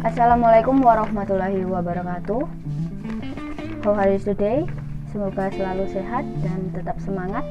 Assalamualaikum warahmatullahi wabarakatuh. How are you today? Semoga selalu sehat dan tetap semangat.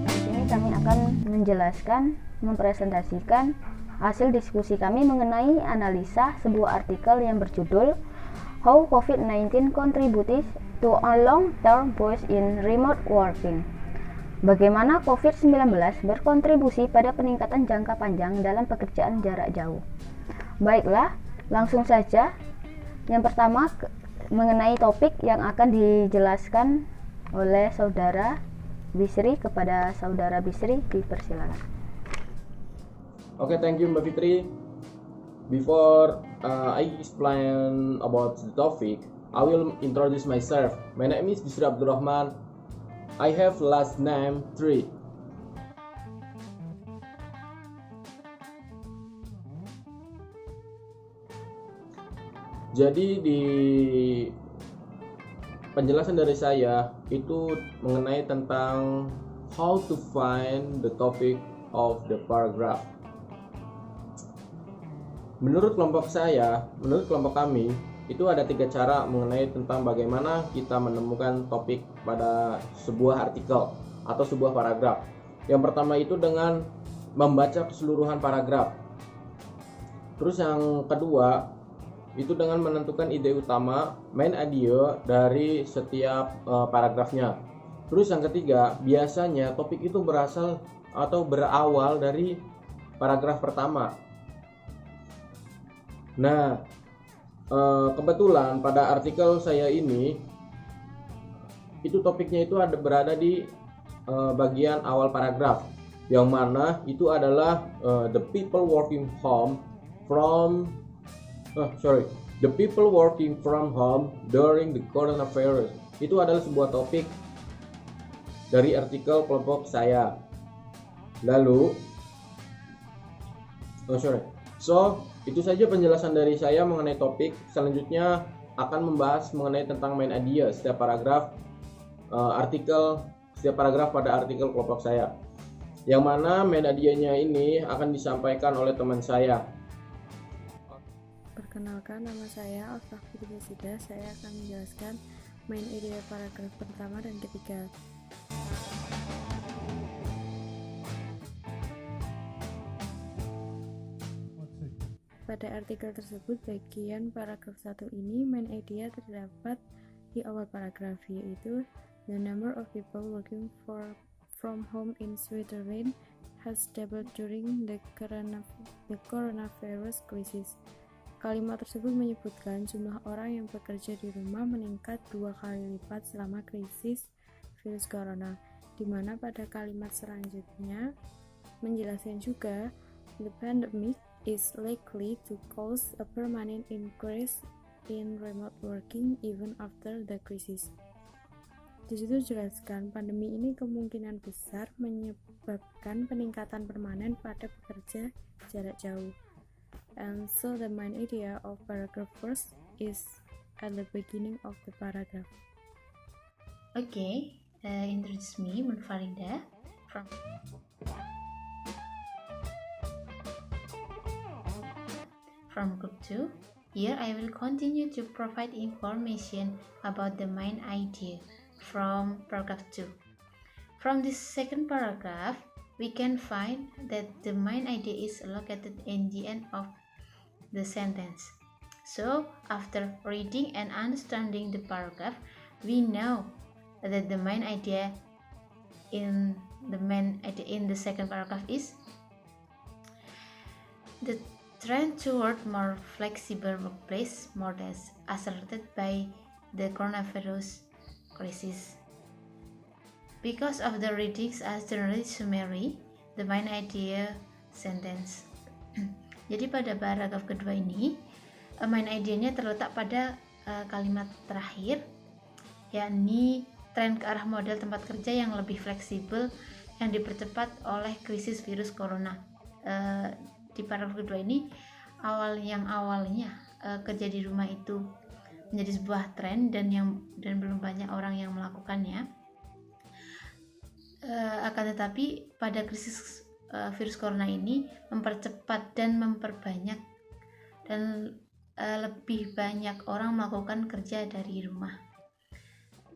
Di sini kami akan menjelaskan, mempresentasikan hasil diskusi kami mengenai analisa sebuah artikel yang berjudul How COVID-19 Contributes to a Long-Term Boost in Remote Working. Bagaimana COVID-19 berkontribusi pada peningkatan jangka panjang dalam pekerjaan jarak jauh. Baiklah, langsung saja. Yang pertama mengenai topik yang akan dijelaskan oleh Saudara Bisri. Kepada Saudara Bisri dipersilakan. Okay, thank you Mbak Fitri. Before I explain about the topic, I will introduce myself. My name is Bisri Abdurrahman. I have last name Tri. Jadi di penjelasan dari saya itu mengenai tentang how to find the topic of the paragraph. Menurut kelompok kami, itu ada 3 cara mengenai tentang bagaimana kita menemukan topik pada sebuah artikel atau sebuah paragraf. Yang pertama itu dengan membaca keseluruhan paragraf. Terus yang kedua itu dengan menentukan ide utama, main idea dari setiap paragrafnya. Terus yang ketiga, biasanya topik itu berasal atau berawal dari paragraf pertama. Nah, kebetulan pada artikel saya ini itu topiknya itu berada di bagian awal paragraf, yang mana itu adalah the people working from home during the coronavirus. Itu adalah sebuah topik dari artikel kelompok saya. Lalu itu saja penjelasan dari saya mengenai topik. Selanjutnya akan membahas mengenai tentang main idea setiap paragraf pada artikel kelompok saya, yang mana main idenya ini akan disampaikan oleh teman saya. Perkenalkan, nama saya Alfa Fitri Sida. Saya akan menjelaskan main idea paragraf pertama dan ketiga. Pada artikel tersebut, bagian paragraf 1 ini main idea terdapat di awal paragraf, yaitu the number of people working from home in Switzerland has doubled during the coronavirus crisis. Kalimat tersebut menyebutkan jumlah orang yang bekerja di rumah meningkat 2 kali lipat selama krisis virus corona, di mana pada kalimat selanjutnya menjelaskan juga the pandemic is likely to cause a permanent increase in remote working even after the crisis. Di situ jelaskan pandemi ini kemungkinan besar menyebabkan peningkatan permanen pada pekerja jarak jauh. And so the main idea of paragraph first is at the beginning of the paragraph. Okay, introduce me, Munfarinda from Group 2. Here I will continue to provide information about the main idea from paragraph 2. From this second paragraph, we can find that the main idea is located in the end of the sentence. So, after reading and understanding the paragraph, we know that the main idea in the second paragraph is the trend toward more flexible workplace models accelerated by the coronavirus crisis. Because of the readings as generally summary, the main idea sentence. Jadi pada paragraf kedua ini, main idenya terletak pada kalimat terakhir, yakni tren ke arah model tempat kerja yang lebih fleksibel yang dipercepat oleh krisis virus corona. Di paragraf kedua ini awalnya kerja di rumah itu menjadi sebuah tren dan belum banyak orang yang melakukannya. Akan tetapi pada krisis virus corona ini mempercepat dan memperbanyak dan lebih banyak orang melakukan kerja dari rumah.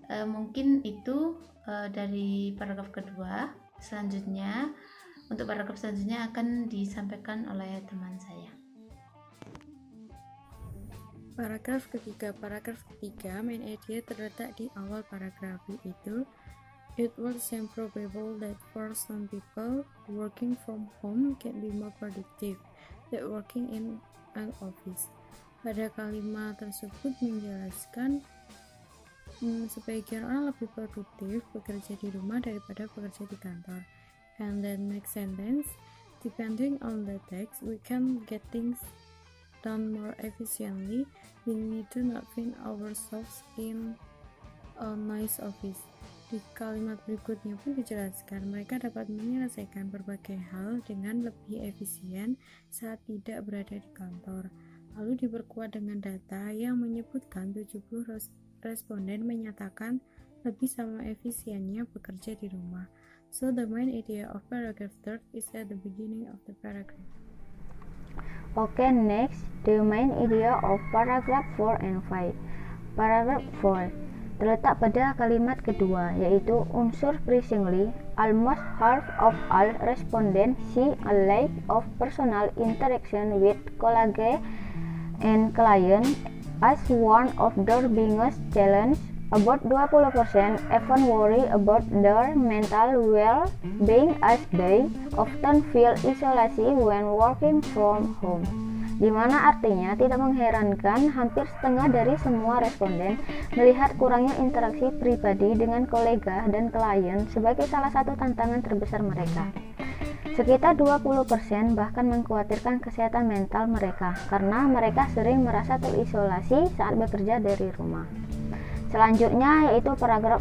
Mungkin itu dari paragraf kedua. Selanjutnya, untuk paragraf selanjutnya akan disampaikan oleh teman saya. Paragraf ketiga, main idea terletak di awal paragraf, yaitu it would seem probable that for some people, working from home can be more productive than working in an office. Pada kalimat tersebut menjelaskan sebagian orang lebih produktif bekerja di rumah daripada bekerja di kantor. And then next sentence, depending on the text, we can get things done more efficiently. We do not find ourselves in a nice office. Di kalimat berikutnya pun dijelaskan mereka dapat menyelesaikan berbagai hal dengan lebih efisien saat tidak berada di kantor. Lalu diperkuat dengan data yang menyebutkan 70 responden menyatakan lebih sama efisiennya bekerja di rumah. So the main idea of paragraph 3 is at the beginning of the paragraph. Okay, next, the main idea of paragraph 4 and 5. Paragraph 4 terletak pada kalimat kedua, yaitu unsur precisely. Almost half of all respondents see a lack of personal interaction with colleagues and clients as one of their biggest challenges. About 20% even worry about their mental well-being as they often feel isolation when working from home. Di mana artinya tidak mengherankan hampir setengah dari semua responden melihat kurangnya interaksi pribadi dengan kolega dan klien sebagai salah satu tantangan terbesar mereka. Sekitar 20% bahkan mengkhawatirkan kesehatan mental mereka karena mereka sering merasa terisolasi saat bekerja dari rumah. Selanjutnya yaitu paragraf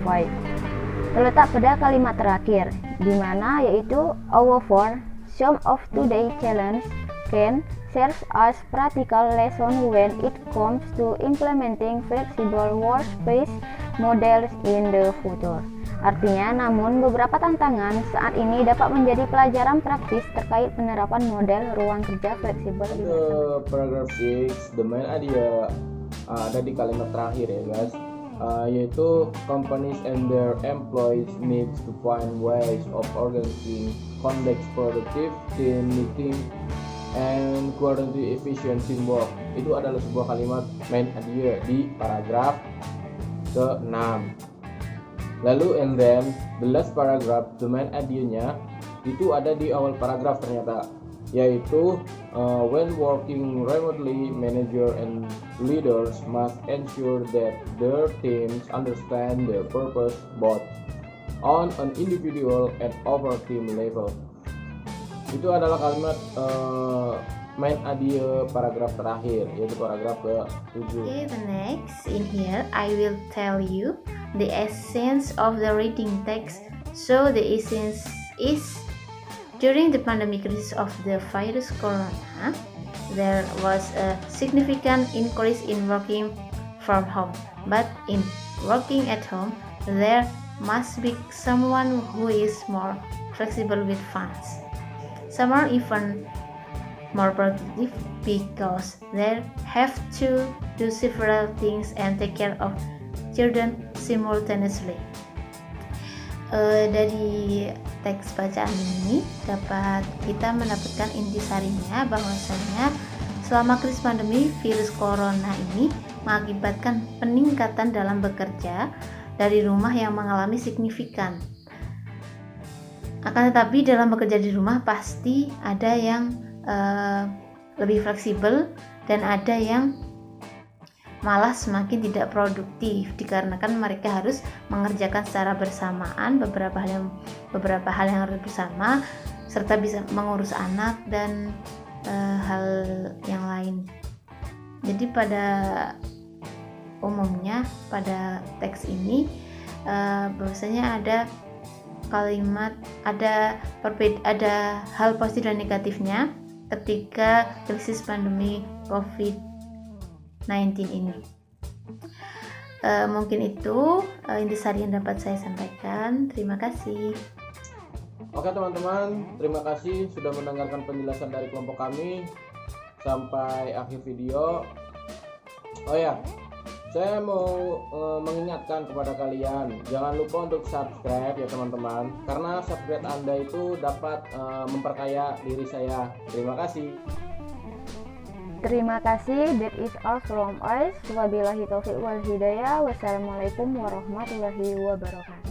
5. Terletak pada kalimat terakhir, di mana yaitu however, some of today's challenge can serve as practical lesson when it comes to implementing flexible workspace models in the future. Artinya, namun beberapa tantangan saat ini dapat menjadi pelajaran praktis terkait penerapan model ruang kerja fleksibel di masa depan. Paragraph 6, the main idea ada di kalimat terakhir ya guys, yaitu companies and their employees needs to find ways of organizing conduct productive team meeting and quality efficient teamwork. Itu adalah sebuah kalimat main idea di paragraf ke-6. Lalu and then the last paragraph, the main idea-nya itu ada di awal paragraf ternyata, yaitu when working remotely, manager and leaders must ensure that their teams understand their purpose both on an individual and over team level. Itu adalah kalimat main idea paragraf terakhir, yaitu paragraf ke-7. Okay, the next in here I will tell you the essence of the reading text. So the essence is, during the pandemic crisis of the virus corona, there was a significant increase in working from home. But in working at home, there must be someone who is more flexible with funds. Some are even more productive because they have to do several things and take care of children simultaneously. Dari teks bacaan ini dapat kita mendapatkan intisarinya bahwasanya selama krisis pandemi virus corona ini mengakibatkan peningkatan dalam bekerja dari rumah yang mengalami signifikan. Akan tetapi dalam bekerja di rumah pasti ada yang lebih fleksibel dan ada yang malah semakin tidak produktif dikarenakan mereka harus mengerjakan secara bersamaan beberapa hal yang harus bersama serta bisa mengurus anak dan hal yang lain. Jadi pada umumnya pada teks ini bahwasanya ada kalimat ada hal positif dan negatifnya ketika krisis pandemi COVID-19 ini. Mungkin itu intisari yang dapat saya sampaikan. Terima kasih. Oke teman-teman, terima kasih sudah mendengarkan penjelasan dari kelompok kami sampai akhir video. Oh ya, saya mau mengingatkan kepada kalian, jangan lupa untuk subscribe ya teman-teman, karena subscribe Anda itu dapat memperkaya diri saya. Terima kasih. Terima kasih. That is all from us. Wabillahi taufiq wal hidayah. Wassalamualaikum warahmatullahi wabarakatuh.